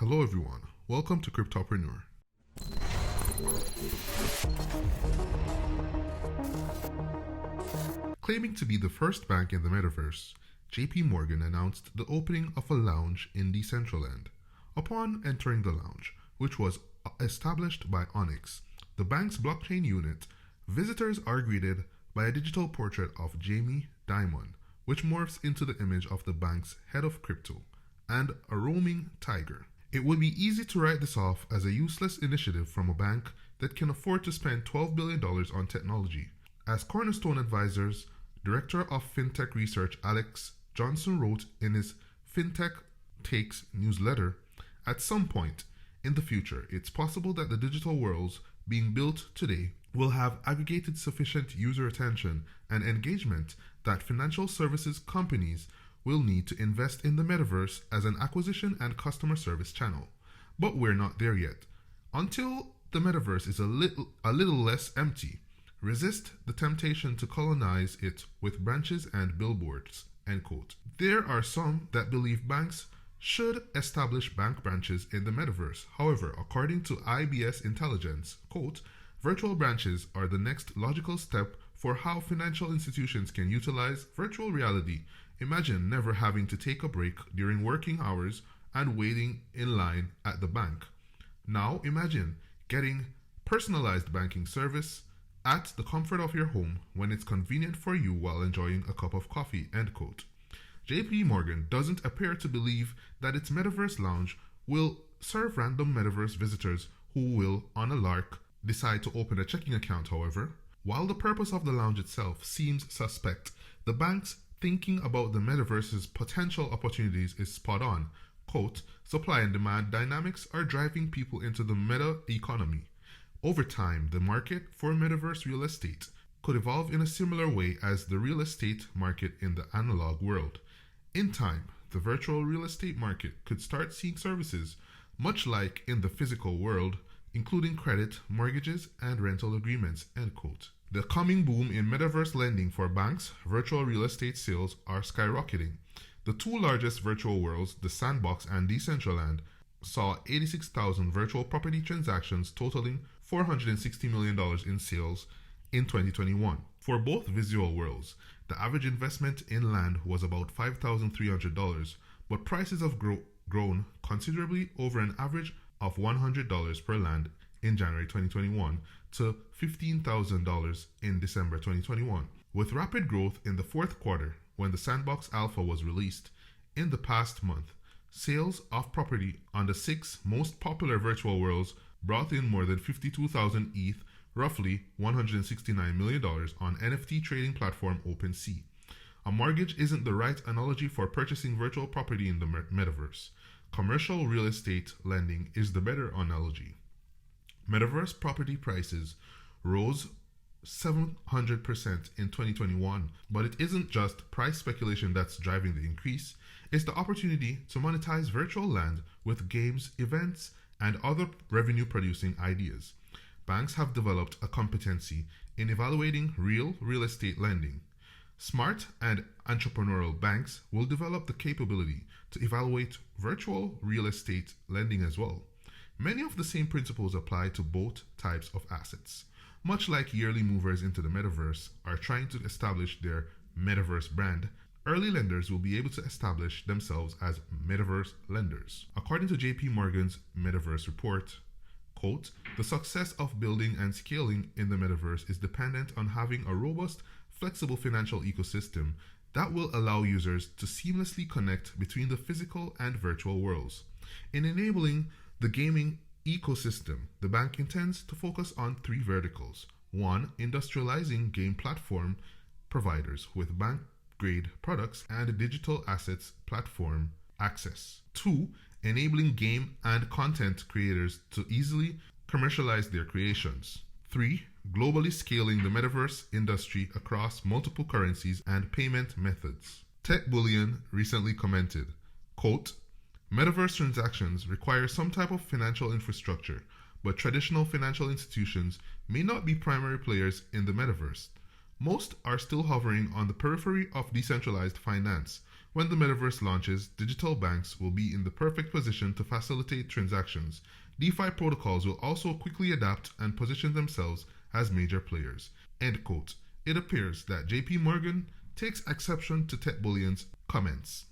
Hello everyone, welcome to Cryptopreneur. Claiming to be the first bank in the Metaverse, JPMorgan announced the opening of a lounge in Decentraland. Upon entering the lounge, which was established by Onyx, the bank's blockchain unit, visitors are greeted by a digital portrait of Jamie Dimon, which morphs into the image of the bank's head of crypto, and a roaming tiger. It would be easy to write this off as a useless initiative from a bank that can afford to spend $12 billion on technology. As Cornerstone Advisors, Director of FinTech Research Alex Johnson wrote in his FinTech Takes newsletter, at some point in the future, it's possible that the digital worlds being built today will have aggregated sufficient user attention and engagement that financial services companies will need to invest in the metaverse as an acquisition and customer service channel. But we're not there yet. Until the metaverse is a little less empty, resist the temptation to colonize it with branches and billboards, end quote. There are some that believe banks should establish bank branches in the metaverse. However, according to IBS Intelligence, quote, virtual branches are the next logical step for how financial institutions can utilize virtual reality. Imagine never having to take a break during working hours and waiting in line at the bank. Now imagine getting personalized banking service at the comfort of your home when it's convenient for you while enjoying a cup of coffee, end quote. JPMorgan doesn't appear to believe that its Metaverse lounge will serve random Metaverse visitors who will, on a lark, decide to open a checking account, however. While the purpose of the lounge itself seems suspect, the bank's thinking about the Metaverse's potential opportunities is spot on. Quote, supply and demand dynamics are driving people into the meta economy. Over time, the market for Metaverse real estate could evolve in a similar way as the real estate market in the analog world. In time, the virtual real estate market could start seeing services much like in the physical world, including credit, mortgages, and rental agreements, end quote. The coming boom in metaverse lending for banks, virtual real estate sales are skyrocketing. The two largest virtual worlds, the Sandbox and Decentraland, saw 86,000 virtual property transactions totaling $460 million in sales in 2021. For both visual worlds, the average investment in land was about $5,300, but prices have grown considerably over an average of $100 per land in January 2021 to $15,000 in December 2021. With rapid growth in the fourth quarter, when the Sandbox Alpha was released in the past month, sales of property on the 6 most popular virtual worlds brought in more than 52,000 ETH, roughly $169 million on NFT trading platform OpenSea. A mortgage isn't the right analogy for purchasing virtual property in the metaverse. Commercial real estate lending is the better analogy. Metaverse property prices rose 700% in 2021, but it isn't just price speculation that's driving the increase. It's the opportunity to monetize virtual land with games, events, and other revenue-producing ideas. Banks have developed a competency in evaluating real estate lending. Smart and entrepreneurial banks will develop the capability to evaluate virtual real estate lending as well. Many of the same principles apply to both types of assets. Much like yearly movers into the metaverse are trying to establish their metaverse brand, early lenders will be able to establish themselves as metaverse lenders. According to JPMorgan's Metaverse report, quote, the success of building and scaling in the metaverse is dependent on having a robust, flexible financial ecosystem that will allow users to seamlessly connect between the physical and virtual worlds. In enabling the gaming ecosystem, the bank intends to focus on 3 verticals. 1. Industrializing game platform providers with bank-grade products and digital assets platform access. 2. Enabling game and content creators to easily commercialize their creations. 3. Globally scaling the metaverse industry across multiple currencies and payment methods. Tech Bullion recently commented, quote, metaverse transactions require some type of financial infrastructure, but traditional financial institutions may not be primary players in the metaverse. Most are still hovering on the periphery of decentralized finance, When the metaverse launches, digital banks will be in the perfect position to facilitate transactions. DeFi protocols will also quickly adapt and position themselves as major players. End quote. It appears that JPMorgan takes exception to Ted Bullion's comments.